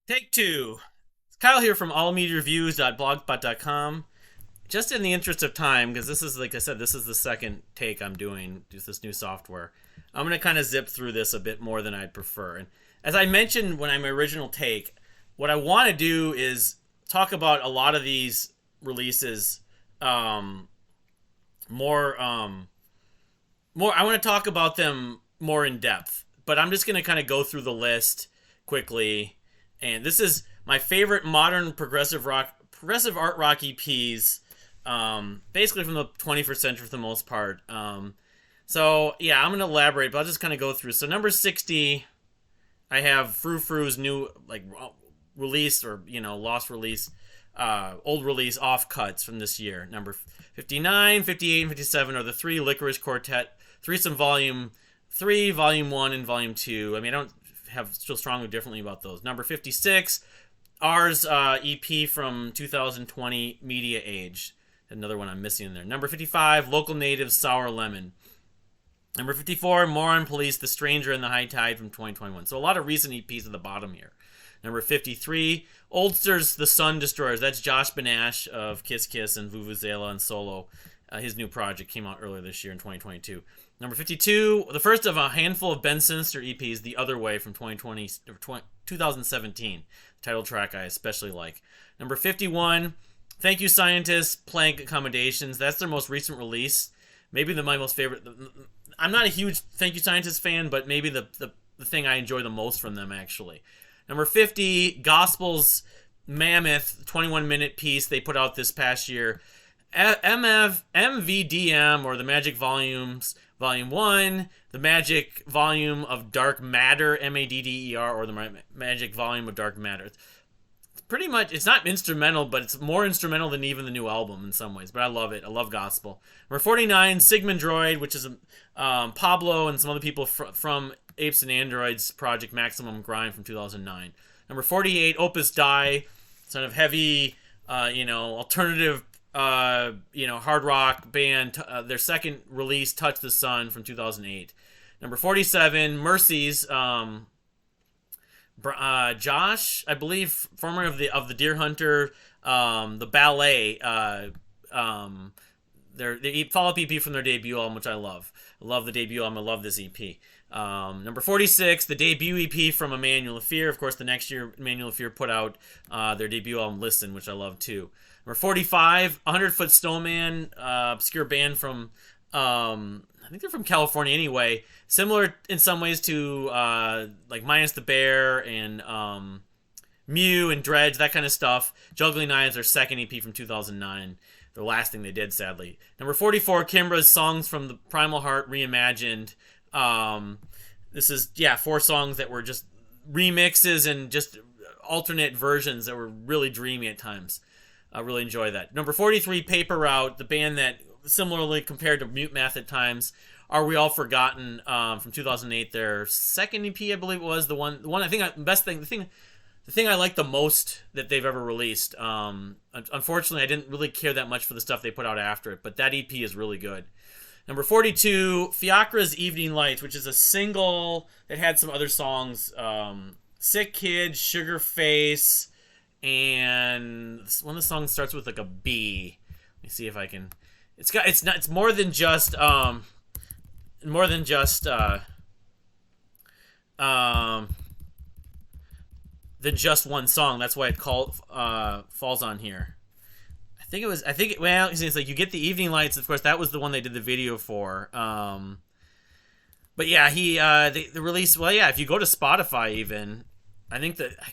Take two. It's Kyle here from allmediareviews.blogspot.com. Just in the interest of time, because this is, like I said, this is the second take I'm doing with this new software. I'm going to kind of zip through this a bit more than I'd prefer. And as I mentioned when my original take, what I want to do is talk about a lot of these releases um, more. I want to talk about them more in depth, but I'm just going to kind of go through the list quickly. And this is my favorite modern progressive art rock EPs, basically from the 21st century for the most part. So yeah, I'm gonna elaborate, but I'll just kind of go through. So number 60, I have Frou Frou's new release, or lost release, old release offcuts from this year. Number 59, 58, and 57 are the three Licorice Quartet threesome volume 3, volume 1, and volume 2. I mean, I don't feel strongly differently about those. Number 56, ours EP from 2020, Media Age. Another one I'm missing in there. Number 55, Local Natives, Sour Lemon. Number 54, Moron Police, The Stranger and the High Tide from 2021. So a lot of recent EPs at the bottom here. Number 53, Oldster's The Sun Destroyers. That's Josh Banash of Kiss Kiss and Vuvuzela and Solo. His new project came out earlier this year in 2022. Number 52, the first of a handful of Ben Sinister EPs, The Other Way from 2017. Title track I especially like. Number 51, Thank You Scientists, Plank Accommodations. That's their most recent release. Maybe my most favorite. I'm not a huge Thank You Scientists fan, but maybe the thing I enjoy the most from them, actually. Number 50, Gospel's Mammoth 21-minute piece they put out this past year. MVDM, or the Magic Volumes, Volume 1, the Magic Volume of Dark Matter, MADDER, or the Magic Volume of Dark Matter. It's pretty much, it's not instrumental, but it's more instrumental than even the new album in some ways. But I love it. I love gospel. Number 49, Sigmund Droid, which is Pablo and some other people from Apes and Androids project Maximum Grind from 2009. Number 48, Opus Dei, sort of heavy, alternative, hard rock band. Their second release, Touch the Sun from 2008. Number 47, Mercies. Josh, I believe, former of the Deer Hunter, the Ballet. Their follow-up EP from their debut album, which I love. I love the debut album. I love this EP. Number 46, the debut EP from Emmanuel Fear. Of course, the next year, Emmanuel Fear put out their debut album, Listen, which I love too. Number 45, 100 Foot Snowman, obscure band from, I think they're from California anyway. Similar in some ways to like Minus the Bear and Mew and Dredge, that kind of stuff. Juggling Knives, their second EP from 2009. The last thing they did, sadly. Number 44, Kimbra's Songs from the Primal Heart Reimagined. This is, 4 songs that were just remixes and just alternate versions that were really dreamy at times. I really enjoy that. Number 43, Paper Route, the band that similarly compared to Mute Math at times. Are We All Forgotten from 2008? Their second EP, I believe it was the one I think the thing I like the most that they've ever released. Unfortunately, I didn't really care that much for the stuff they put out after it, but that EP is really good. Number 42, Fiacra's Evening Lights, which is a single that had some other songs. Sick Kid, Sugar Face, and one of the songs starts with like a B. Let me see if I can. It's more than just than just one song. That's why it falls on here. It's like you get the Evening Lights. Of course, that was the one they did the video for. But yeah, the release. Well, yeah, if you go to Spotify, even I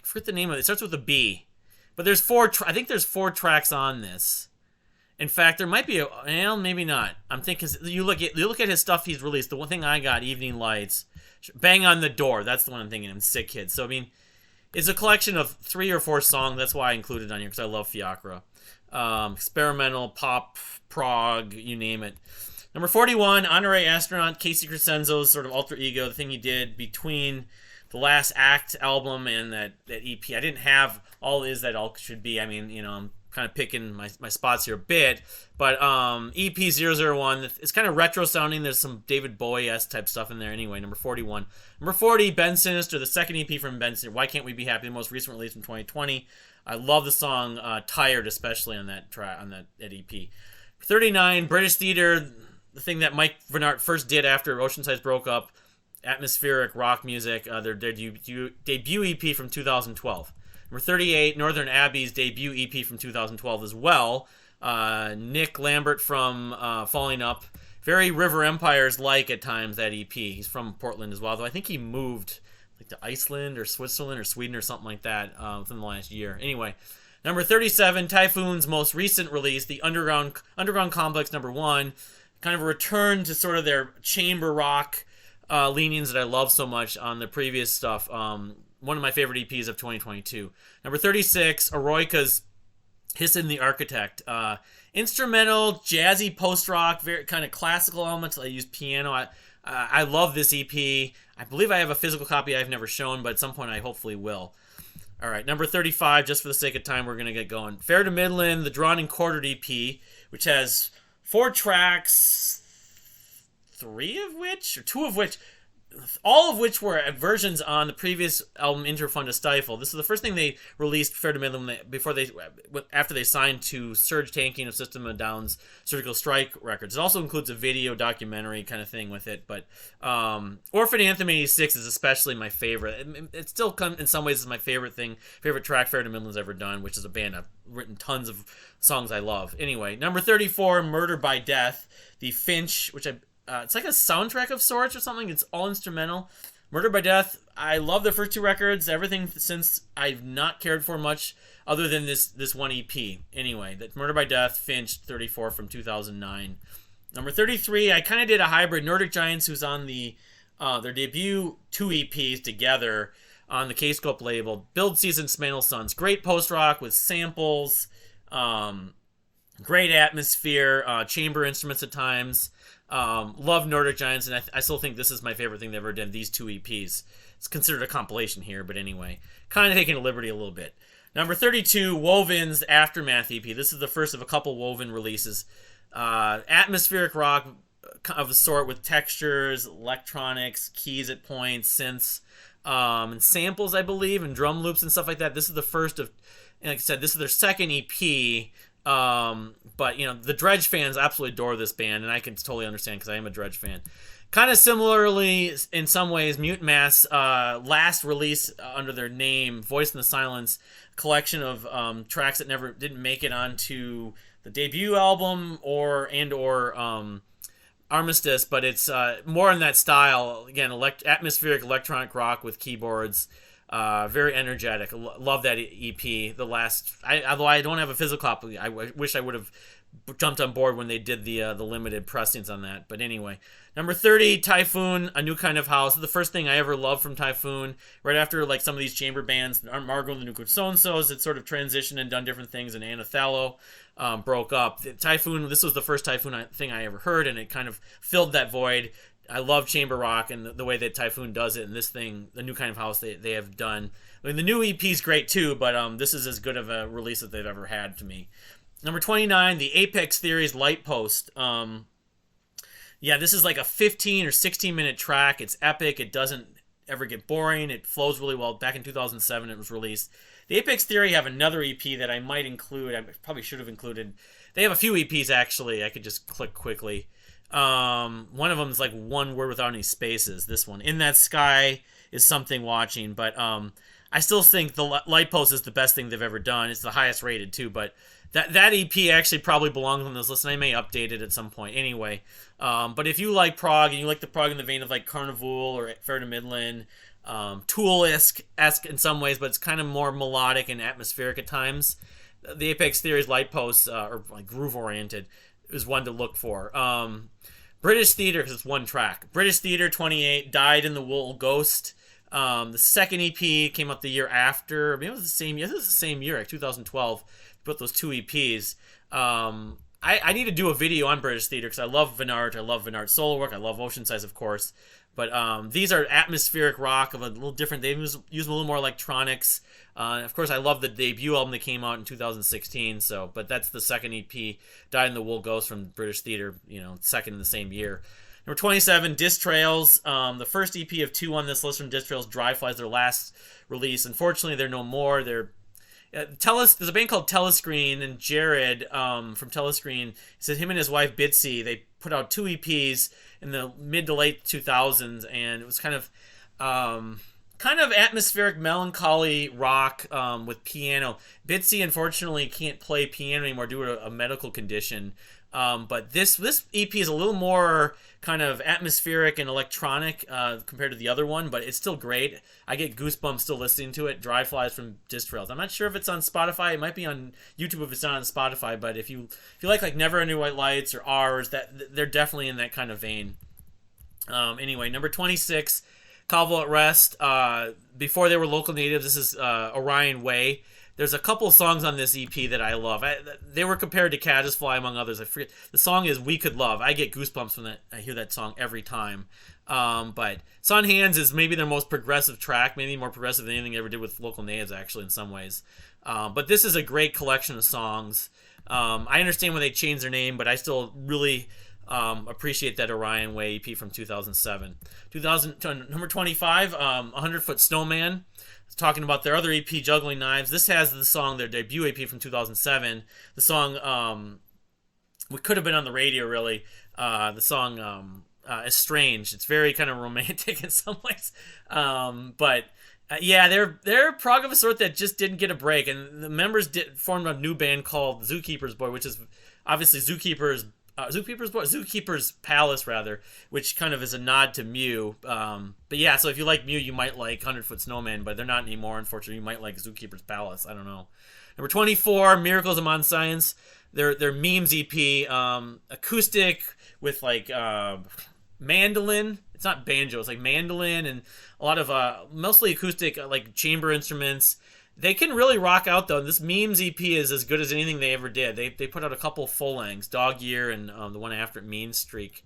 forget the name of it. It starts with a B, but there's 4. I think there's 4 tracks on this. In fact, there might be maybe not. I'm thinking you look at his stuff he's released. The one thing I got, Evening Lights, Bang on the Door. That's the one I'm thinking of. Sick Kid. So I mean, it's a collection of 3 or 4 songs. That's why I included it on here, because I love Fiacra. Experimental, pop, prog, you name it. Number 41, Honorary Astronaut, Casey Crescenzo's sort of alter ego, the thing he did between the Last Act album and that EP. I didn't have All Is That All Should Be. I mean, I'm kind of picking my spots here a bit. But EP001, it's kind of retro sounding. There's some David Bowie-esque type stuff in there anyway. Number 41. Number 40, Ben Sinister, the second EP from Ben Sinister. Why Can't We Be Happy? The most recent release from 2020. I love the song Tired, especially on that track, on that EP. 39, British Theater, the thing that Mike Vennart first did after Oceansize broke up. Atmospheric rock music, their debut EP from 2012. Number 38, Northern Abbey's debut EP from 2012 as well. Nick Lambert from Falling Up. Very River Empires-like at times, that EP. He's from Portland as well, though I think he moved like to Iceland or Switzerland or Sweden or something like that within the last year. Anyway, number 37, Typhoon's most recent release, the Underground Complex #1. Kind of a return to sort of their chamber rock leanings that I love so much on the previous stuff. One of my favorite EPs of 2022. Number 36, Eroica's Hissin the Architect. Instrumental, jazzy post-rock, very kind of classical elements. I use piano. I love this EP. I believe I have a physical copy I've never shown, but at some point I hopefully will. All right, number 35, just for the sake of time, we're going to get going. Fair to Midland, the Drawn and Quartered EP, which has 4 tracks, 2 of which, all of which were versions on the previous album Interfund to Stifle. This is the first thing they released, Fair to Midland, after they signed to Surge Tanking of System of a Down's Surgical Strike Records. It also includes a video documentary kind of thing with it, but Orphan Anthem 86 is especially my favorite. It still in some ways is my favorite track Fair to Midland's ever done, which is a band I've written tons of songs I love. Anyway, number 34, Murder by Death, the Finch, which it's like a soundtrack of sorts or something. It's all instrumental. Murder by Death, I love the first 2 records. Everything since I've not cared for much other than this one EP. Anyway, that's Murder by Death, Finch, 34 from 2009. Number 33, I kind of did a hybrid. Nordic Giants, who's on their debut 2 EPs together on the K-Scope label. Build Season, Smantle Sons. Great post-rock with samples, great atmosphere, chamber instruments at times. Love Nordic Giants, and I still think this is my favorite thing they ever did, these 2 EPs. It's considered a compilation here, but anyway. Kind of taking a liberty a little bit. Number 32, Woven's Aftermath EP. This is the first of a couple Woven releases. Atmospheric rock of the sort with textures, electronics, keys at points, synths, and samples, I believe, and drum loops and stuff like that. This is the first of, like I said, this is their second EP. But the Dredge fans absolutely adore this band, and I can totally understand because I am a Dredge fan. Kind of similarly, in some ways, Mute Mass last release under their name, Voice in the Silence, collection of tracks that never didn't make it onto the debut album or Armistice, but it's more in that style. Again, atmospheric electronic rock with keyboards. Very energetic. Love that EP. Although I don't have a physical copy, I wish I would have jumped on board when they did the limited pressings on that. But anyway, number 30, Typhoon, A New Kind of House. The first thing I ever loved from Typhoon. Right after like some of these chamber bands, Margot and the Nuclear So-and-Sos, had sort of transitioned and done different things, and Anathallo broke up. Typhoon. This was the first Typhoon thing I ever heard, and it kind of filled that void. I love chamber rock and the way that Typhoon does it, and this thing, the New Kind of House they have done. I mean, the new EP is great too, but this is as good of a release that they've ever had to me. Number 29, the Apex Theory's Light Post. This is like a 15 or 16 minute track. It's epic. It doesn't ever get boring. It flows really well. Back in 2007 it was released. The Apex Theory have another EP that I might include. I probably should have included. They have a few EPs actually. I could just click quickly. One of them is like one word without any spaces. This one, In That Sky, is something watching, but I still think the Light Post is the best thing they've ever done. It's the highest rated too, but that EP actually probably belongs on this list, and I may update it at some point. Anyway, but if you like prog and you like the prog in the vein of like Carnival or Fair to Midland, Tool-esque in some ways, but it's kind of more melodic and atmospheric at times. The Apex Theory's Light Post, or like groove oriented, is one to look for. British Theater, because it's one track. British Theater 28, Died in the Wool Ghost. The second EP came out the year after. Maybe it was the same year. It was the same year, like 2012. Put those 2 EPs. I need to do a video on British Theater because I love Vennart. I love Vennart's solo work. I love Oceansize, of course. But these are atmospheric rock of a little different. They use a little more electronics. Of course, I love the debut album that came out in 2016. So, but that's the second EP, "Dyed in the Wool Ghost" from British Theatre. Second in the same year. Number 27, Disc Trails. The first EP of two on this list from Disc Trails. Dry Flies, their last release. Unfortunately, they're no more. There's a band called Telescreen, and Jared from Telescreen said him and his wife Bitsy, they put out two EPs in the mid to late 2000s, and it was kind of atmospheric, melancholy rock with piano. Bitsy unfortunately can't play piano anymore due to a medical condition. But this EP is a little more kind of atmospheric and electronic compared to the other one, but it's still great. I get goosebumps still listening to it. Dry Flies from Disc Trails. I'm not sure if it's on Spotify. It might be on YouTube if it's not on Spotify. But if you like Never Ending White Lights or Ours, that they're definitely in that kind of vein. Anyway, number 26, Calvo at Rest. Before they were local natives, this is Orion Way. There's a couple songs on this EP that I love. They were compared to Caddisfly, among others. I forget. The song is "We Could Love." I get goosebumps when I hear that song every time. But Sun Hands is maybe their most progressive track, maybe more progressive than anything they ever did with local natives, actually, in some ways. But this is a great collection of songs. I understand when they changed their name, but I still really appreciate that Orion Way EP from 2007. Number 25, 100-Foot Snowman. Talking about their other EP, Juggling Knives. This has the song, their debut EP from 2007. The song, we could have been on the radio, really. The song, Estranged. It's very kind of romantic in some ways. Yeah, they're prog of a sort that just didn't get a break. And the members formed a new band called Zookeeper's Boy, which is obviously Zookeeper's Palace, rather, which kind of is a nod to Mew. But yeah, so if you like Mew, you might like 100-Foot Snowman, but they're not anymore, unfortunately. You might like Zookeeper's Palace. I don't know. Number 24, Miracles of Modern Science. Their Memes EP, acoustic with like mandolin. It's not banjo. It's like mandolin and a lot of mostly acoustic, like chamber instruments. They can really rock out, though. This Memes EP is as good as anything they ever did. They put out a couple full lengths, Dog Year and the one after it, Mean Street.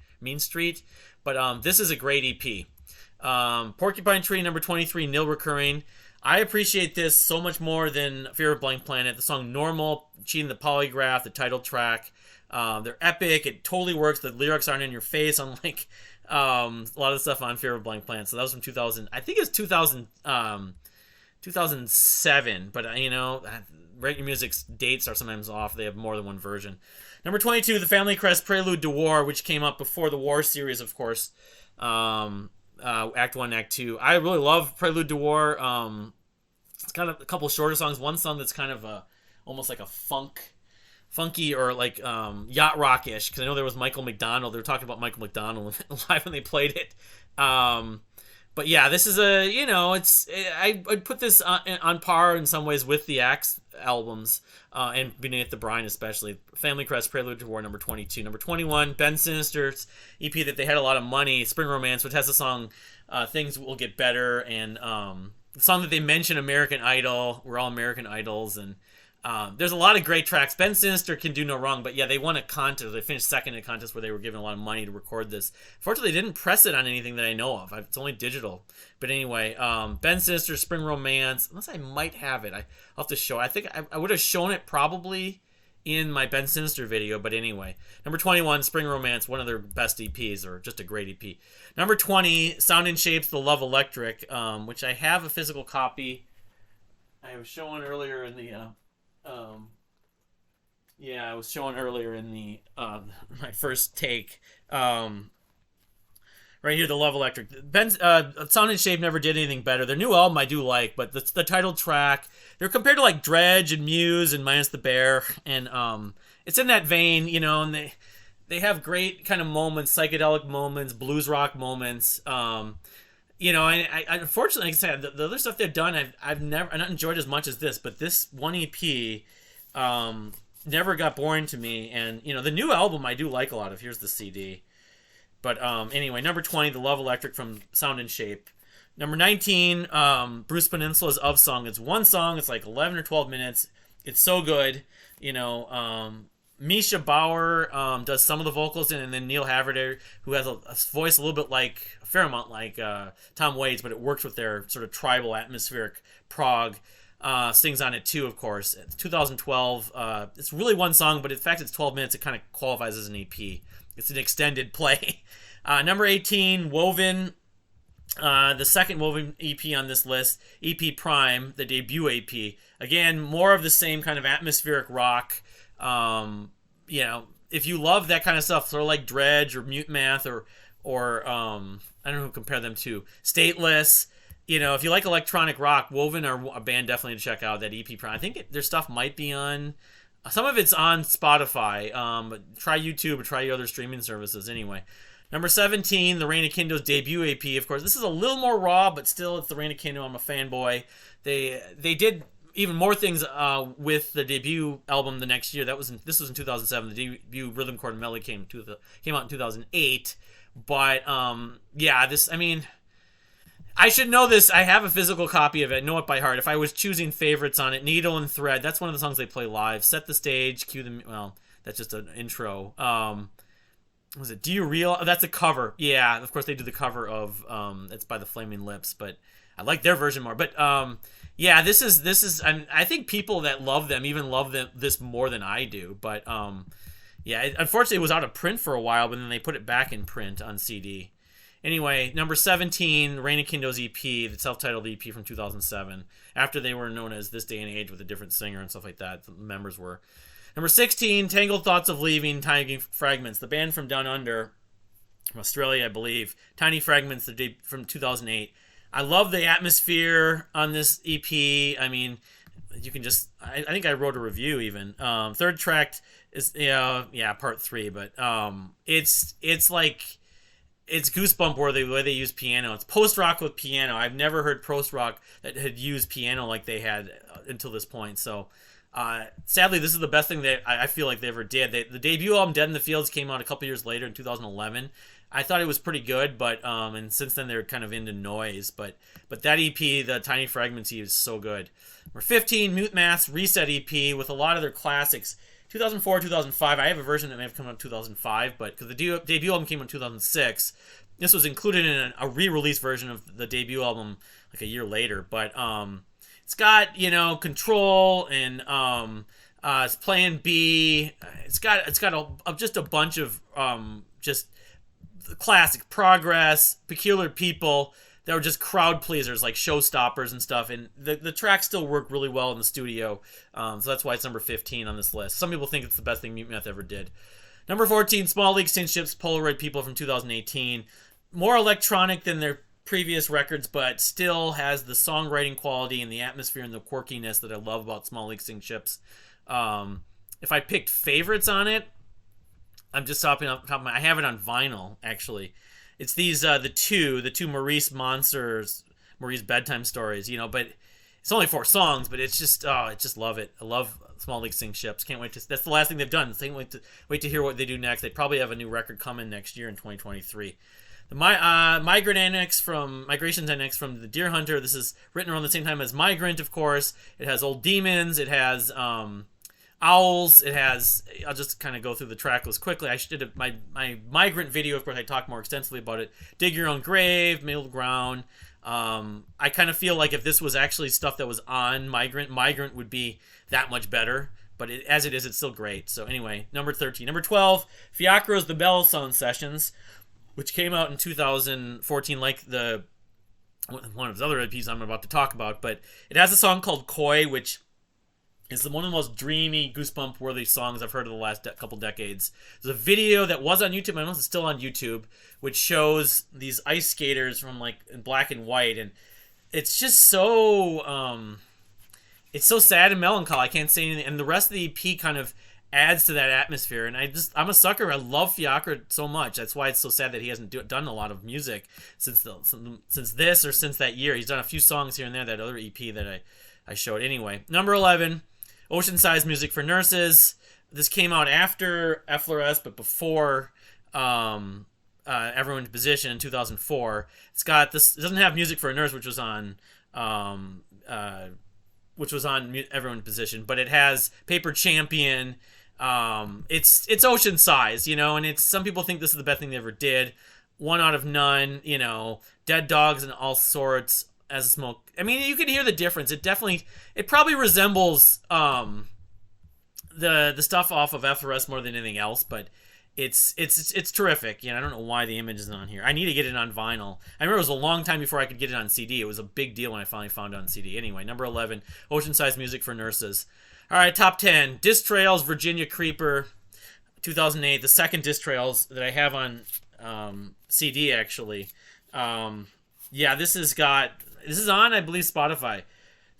But this is a great EP. Porcupine Tree, number 23, Nil Recurring. I appreciate this so much more than Fear of Blank Planet. The song Normal, Cheating the Polygraph, the title track. They're epic. It totally works. The lyrics aren't in your face, unlike a lot of stuff on Fear of Blank Planet. So that was from 2000. I think it was 2007, but regular music's dates are sometimes off. They have more than one version. Number 22, The Family Crest, Prelude to War, which came up before the War series, of course. Act 1, Act 2. I really love Prelude to War. It's got a couple shorter songs. One song that's kind of almost like a funky or like yacht rock-ish, because I know there was Michael McDonald. They were talking about Michael McDonald live when they played it. But yeah, this is I'd put this on par in some ways with the Axe albums, and Beneath the Brine especially. Family Crest, Prelude to War, number 22. Number 21, Ben Sinister's EP that they had a lot of money, Spring Romance, which has the song Things Will Get Better, and the song that they mention, American Idol. We're all American Idols, and there's a lot of great tracks. Ben Sinister can do no wrong, but yeah, they won a contest. They finished second in a contest where they were given a lot of money to record this. Fortunately, they didn't press it on anything that I know of. It's only digital. But anyway, Ben Sinister, Spring Romance. Unless I might have it. I'll have to show it. I think I would have shown it probably in my Ben Sinister video, but anyway. Number 21, Spring Romance, one of their best EPs, or just a great EP. Number 20, Sound and Shapes, The Love Electric, which I have a physical copy. I was showing earlier in the... I was showing earlier in the my first take. Right here, The Love Electric. Sound and Shape never did anything better. Their new album I do like, but the title track, they're compared to like Dredge and Muse and Minus the Bear, and it's in that vein, and they have great kind of moments, psychedelic moments, blues rock moments. I unfortunately, like I said, the other stuff they've done, I've not enjoyed as much as this, but this one EP never got boring to me, and the new album I do like a lot of. Here's the CD, but anyway, number 20, The Love Electric from Sound and Shape. Number 19, Bruce Peninsula's Of Song. It's one song. It's like 11 or 12 minutes. It's so good. Misha Bauer does some of the vocals, and then Neil Haverder, who has a voice a little bit like, a fair amount like Tom Waits, but it works with their sort of tribal atmospheric prog. Sings on it too, of course. It's 2012. It's really one song, but in fact it's 12 minutes. It kind of qualifies as an EP. It's an extended play. Number 18, Woven. The second Woven EP on this list, EP Prime, the debut EP. Again, more of the same kind of atmospheric rock. If you love that kind of stuff, sort of like Dredge or Mute Math or I don't know who to compare them to, Stateless. If you like electronic rock, Woven are a band definitely to check out. That EP Prime. I think their stuff might be on. Some of it's on Spotify. But try YouTube or try your other streaming services. Anyway, number 17, the Reign of Kindo's debut EP. Of course, this is a little more raw, but still, it's the Reign of Kindo. I'm a fanboy. They did even more things with the debut album the next year. This was in 2007. The debut Rhythm, Chord, and Melody came out in 2008. But I should know this. I have a physical copy of it. I know it by heart. If I was choosing favorites on it, Needle and Thread. That's one of the songs they play live. Set the Stage. Cue the... Well, that's just an intro. Was it Do You Real? Oh, that's a cover. Yeah, of course they do the cover of... it's by the Flaming Lips, but I like their version more. But, this is... I think people that love them even love this more than I do. But, unfortunately it was out of print for a while, but then they put it back in print on CD. Anyway, number 17, Reign of Kindo's EP, the self-titled EP from 2007, after they were known as This Day and Age with a different singer and stuff like that, the members were. Number 16, Tangled Thoughts of Leaving, Tiny Fragments, the band from Down Under, from Australia, I believe. Tiny Fragments, the day from 2008. I love the atmosphere on this EP. I mean, you can just... I think I wrote a review even. Third track is, part 3, but it's like... It's goosebump worthy the way they use piano. It's post-rock with piano. I've never heard post-rock that had used piano like they had until this point. So, sadly, this is the best thing that I feel like they ever did. The debut album, Dead in the Fields, came out a couple years later in 2011. I thought it was pretty good, but and since then they're kind of into noise. But that EP, the Tiny Fragments EP, is so good. Number 15, Mute Math's Reset EP with a lot of their classics. 2004, 2005. I have a version that may have come out in 2005, but because the debut album came out in 2006, this was included in a re-release version of the debut album like a year later. But it's got Control and it's Plan B. It's got just a bunch of just classic Progress, Peculiar People. That were just crowd pleasers, like showstoppers and stuff. And the tracks still work really well in the studio. So that's why it's number 15 on this list. Some people think it's the best thing Mute Math ever did. Number 14, Small League Synth Ships, Polaroid People from 2018. More electronic than their previous records, but still has the songwriting quality and the atmosphere and the quirkiness that I love about Small League Synth Ships. If I picked favorites on it, I'm just stopping off the top of I have it on vinyl, actually. It's these the two Maurice Monsters, Maurice Bedtime Stories, but it's only 4 songs, but it's just I just love it. I love Small League Synth Ships. Can't wait to. That's the last thing they've done. Can't wait to hear what they do next. They probably have a new record coming next year in 2023. The Migrations Annex from the Deer Hunter. This is written around the same time as Migrant, of course. It has Old Demons. It has Owls. It has... I'll just kind of go through the track list quickly. I did my Migrant video, of course. I talked more extensively about it. Dig Your Own Grave, Middle Ground. I kind of feel like if this was actually stuff that was on Migrant would be that much better. But as it is, it's still great. So anyway, number 13. Number 12, Fiacro's The Bell Sound Sessions, which came out in 2014, like one of his other EPs I'm about to talk about. But it has a song called Koi, which... it's one of the most dreamy, goosebump-worthy songs I've heard of the last couple decades. There's a video that was on YouTube, I don't know if it's still on YouTube, which shows these ice skaters from in black and white, and it's just so it's so sad and melancholy. I can't say anything, and the rest of the EP kind of adds to that atmosphere. And I'm a sucker. I love Fiacre so much. That's why it's so sad that he hasn't done a lot of music since this or since that year. He's done a few songs here and there. That other EP that I showed anyway. Number 11. Ocean Size Music for Nurses. This came out after FLRS, but before Everyone's Position in 2004. It's got this. It doesn't have Music for a Nurse, which was on Everyone's Position, but it has Paper Champion, It's Ocean Size, and it's some people think this is the best thing they ever did. One out of none, Dead Dogs and All Sorts as a Smoke. I mean, you can hear the difference. It probably resembles the stuff off of FRS more than anything else, but it's terrific. I don't know why the image isn't on here. I need to get it on vinyl. I remember it was a long time before I could get it on CD. It was a big deal when I finally found it on CD. Anyway, number 11, Ocean Size Music for Nurses. All right, top 10, Diss Trails, Virginia Creeper, 2008. The second Diss Trails that I have on CD actually. Yeah, this is on, I believe, Spotify.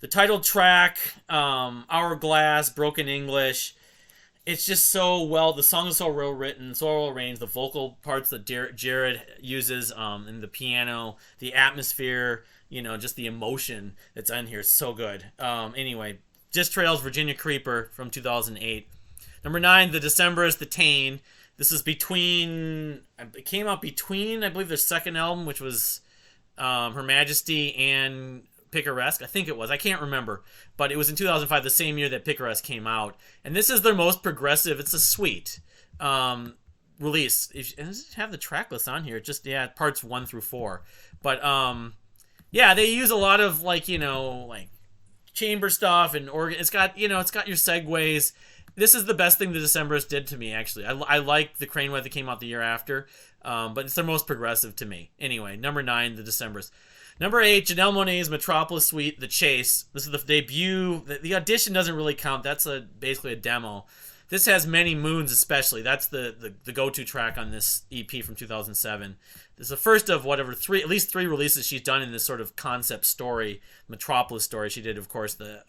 The title track, Hourglass, Broken English. It's just the song is so well written, so well arranged. The vocal parts that Jared uses, and the piano, the atmosphere, just the emotion that's on here is so good. Anyway, Diss Trails, Virginia Creeper from 2008. Number 9, The Decemberists, The Tane. This is it came out between, I believe, their second album, which was Her Majesty and Picaresque. I think it was. I can't remember. But it was in 2005, the same year that Picaresque came out. And this is their most progressive. It's a sweet release. Does it have the track list on here? Parts 1 through 4. But, they use a lot of, like chamber stuff and organ. It's got your segues. This is the best thing the Decemberists did to me, actually. I like the Crane Web that came out the year after, but it's their most progressive to me. Anyway, number 9, the Decemberists. Number 8, Janelle Monáe's Metropolis Suite, The Chase. This is the debut. The audition doesn't really count. That's basically a demo. This has Many Moons, especially. That's the go-to track on this EP from 2007. This is the first of at least three releases she's done in this sort of concept story, Metropolis story. She did, of course, the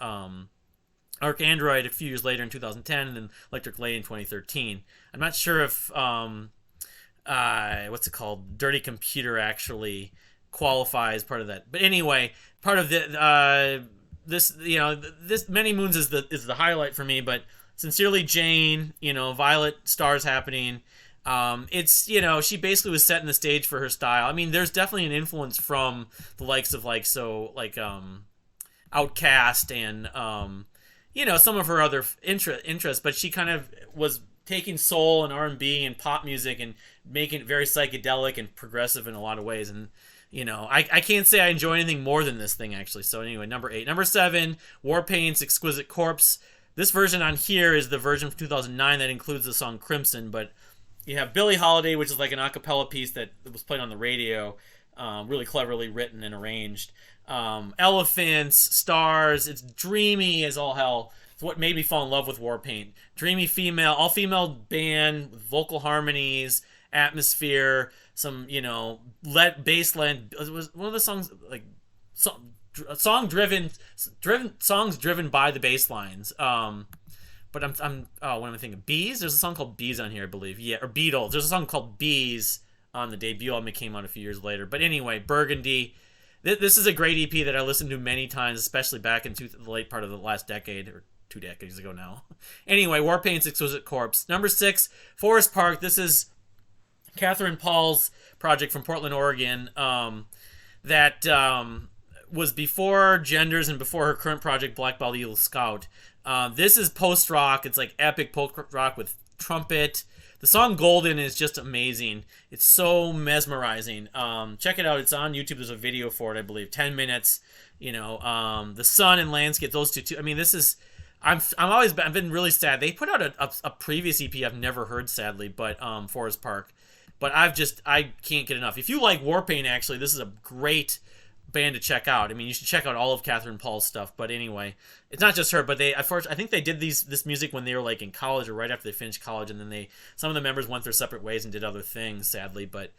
Arc Android a few years later in 2010, and then Electric Lady in 2013. I'm not sure if what's it called, Dirty Computer actually qualifies part of that. But anyway, part of this Many Moons is the highlight for me. But Sincerely Jane, Violet Stars Happening. It's she basically was setting the stage for her style. I mean, there's definitely an influence from the likes of Outkast and some of her other interests, but she kind of was taking soul and R&B and pop music and making it very psychedelic and progressive in a lot of ways. And I can't say I enjoy anything more than this thing, actually. So anyway, number 8. Number 7, Warpaint's Exquisite Corpse. This version on here is the version from 2009 that includes the song Crimson, but you have Billie Holiday, which is like an a cappella piece that was played on the radio, really cleverly written and arranged. Elephants, Stars, it's dreamy as all hell. It's what made me fall in love with Warpaint. Dreamy all-female band, with vocal harmonies, atmosphere, some, bassline. It was one of the songs, songs driven by the bass lines. But what am I thinking? Bees? There's a song called Bees on here, I believe. Yeah, or Beatles. There's a song called Bees on the debut album that came out a few years later. But anyway, Burgundy. This is a great EP that I listened to many times, especially back into the late part of the last decade, or 2 decades ago now. Anyway, Warpaint's Exquisite Corpse. Number 6, Forest Park. This is Catherine Paul's project from Portland, Oregon, that was before Genders and before her current project, Black Bald Eagle Scout. This is post-rock. It's like epic post-rock with trumpet. The song Golden is just amazing. It's so mesmerizing. Check it out. It's on YouTube. There's a video for it, I believe. 10 minutes. The sun and landscape, those two. I mean, this is... I've been really sad. They put out a previous EP I've never heard, sadly, but Forest Park. But I can't get enough. If you like Warpaint, actually, this is a great band to check out. I mean, you should check out all of Catherine Paul's stuff. But anyway, it's not just her, but I think they did this music when they were like in college or right after they finished college, and then some of the members went their separate ways and did other things, sadly. But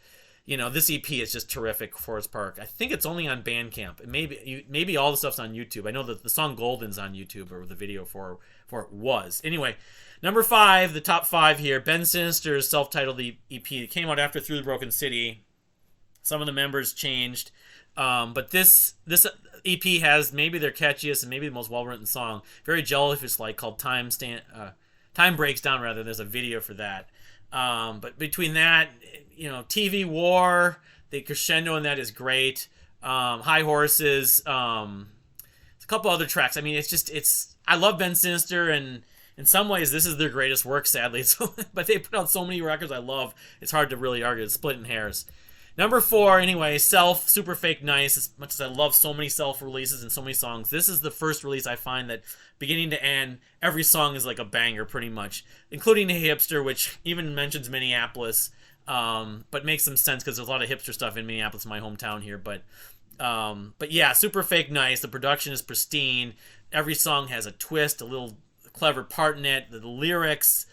this EP is just terrific. Forest Park. I think it's only on Bandcamp. Maybe all the stuff's on YouTube. I know that the song Golden's on YouTube, or the video for it was. Anyway, number 5, the top 5 here. Ben Sinister's self-titled EP. It came out after Through the Broken City. Some of the members changed. But this EP has maybe their catchiest and maybe the most well-written song, very jellyfish-like, called Time Breaks Down, rather. There's a video for that. But between that, TV War, the crescendo in that is great. High Horses, a couple other tracks. I mean, I love Ben Sinister and in some ways, this is their greatest work, sadly. So, but they put out so many records I love, it's hard to really argue. It's splitting hairs. Number 4, anyway, Self, Super Fake Nice. As much as I love so many Self releases and so many songs, this is the first release I find that beginning to end, every song is like a banger pretty much, including Hey Hipster, which even mentions Minneapolis, but makes some sense because there's a lot of hipster stuff in Minneapolis, my hometown here. But yeah, Super Fake Nice. The production is pristine. Every song has a twist, a little clever part in it. The lyrics,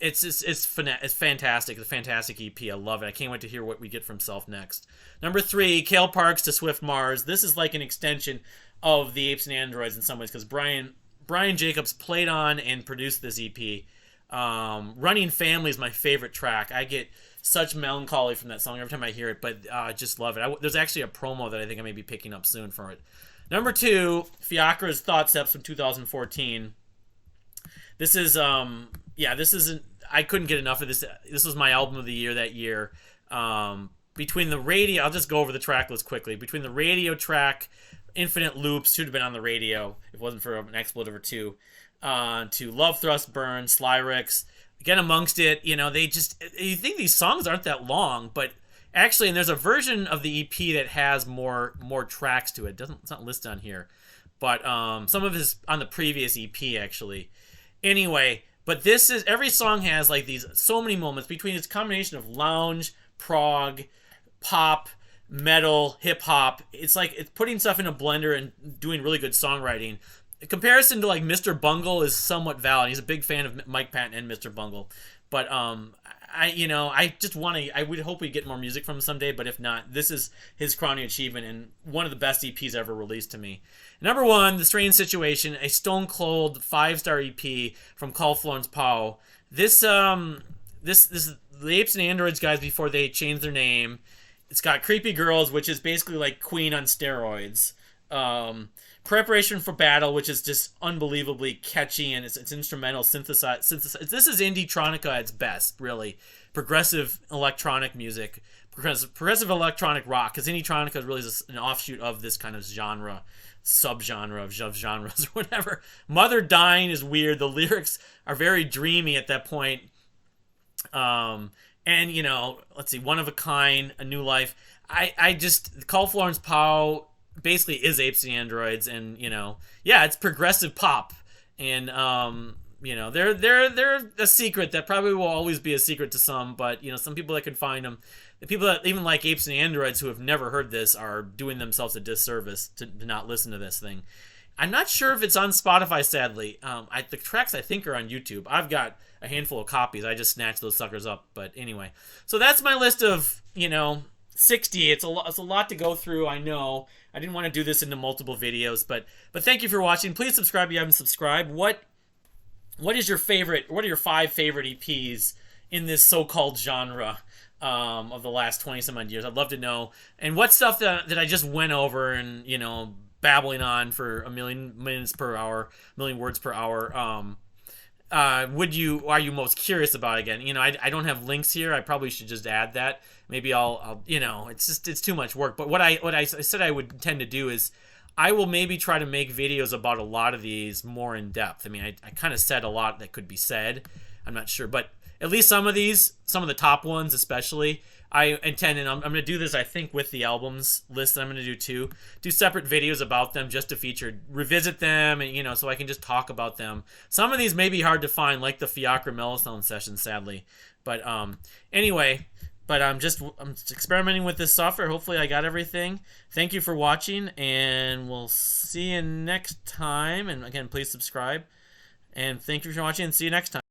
it's fantastic. It's a fantastic EP. I love it. I can't wait to hear what we get from Self next. Number 3, Kale Parks to Swift Mars. This is like an extension of the Apes and Androids in some ways because Brian Jacobs played on and produced this EP. Running Family is my favorite track. I get such melancholy from that song every time I hear it, but I just love it. There's actually a promo that I think I may be picking up soon for it. Number 2, Fiacra's Thought Steps from 2014. This is I couldn't get enough of this. This was my album of the year that year. Between the radio, I'll just go over the track list quickly. Between the radio track, Infinite Loops should have been on the radio if it wasn't for an expletive or two. To Love Thrust Burn, Slyrix. Again, amongst it, you think these songs aren't that long, but actually, and there's a version of the EP that has more tracks to it. It's not listed on here, but some of it is on the previous EP actually. Anyway, but this is every song has like these so many moments between its combination of lounge, prog, pop, metal, hip hop. It's like it's putting stuff in a blender and doing really good songwriting. In comparison to like Mr. Bungle is somewhat valid. He's a big fan of Mike Patton and Mr. Bungle, but I would hope we get more music from him someday, but if not, this is his crowning achievement and one of the best EPs ever released to me. Number 1, The Strange Situation, a stone cold 5-star EP from Carl Florence Pow. This is the Apes and Androids guys before they changed their name. It's got Creepy Girls, which is basically like Queen on steroids. Preparation for Battle, which is just unbelievably catchy, and it's instrumental synthesize. This is indie-tronica at its best, really. Progressive electronic music, progressive electronic rock, because indie-tronica is really just an offshoot of this kind of genre, subgenre of genres or whatever. Mother Dying is weird. The lyrics are very dreamy at that point. And let's see, One of a Kind, A New Life. I just Carl Florence Pow basically is Apes and Androids, and it's progressive pop, and they're a secret that probably will always be a secret to some, but some people that can find them, the people that even like Apes and Androids who have never heard this are doing themselves a disservice to not listen to this thing. I'm not sure if it's on Spotify, sadly. The tracks I think are on YouTube. I've got a handful of copies. I just snatched those suckers up, but anyway. So that's my list of 60. It's a lot to go through, I know. I didn't want to do this into multiple videos, but thank you for watching. Please subscribe if you haven't subscribed. What is your favorite? What are your 5 favorite EPs in this so-called genre of the last 20 some odd years? I'd love to know. And what stuff that I just went over and babbling on for a million words per hour. Are you most curious about? Again, I don't have links here. I probably should just add that. Maybe I'll it's too much work. But what I said I would tend to do is I will maybe try to make videos about a lot of these more in depth. I mean, I kind of said a lot that could be said. I'm not sure, but at least some of the top ones especially, I intend, and I'm going to do this, I think, with the albums list that I'm going to do do separate videos about them just to revisit them, and so I can just talk about them. Some of these may be hard to find, like the Fiacra Mellosound session, sadly. But anyway, I'm experimenting with this software. Hopefully I got everything. Thank you for watching, and we'll see you next time. And again, please subscribe. And thank you for watching, and see you next time.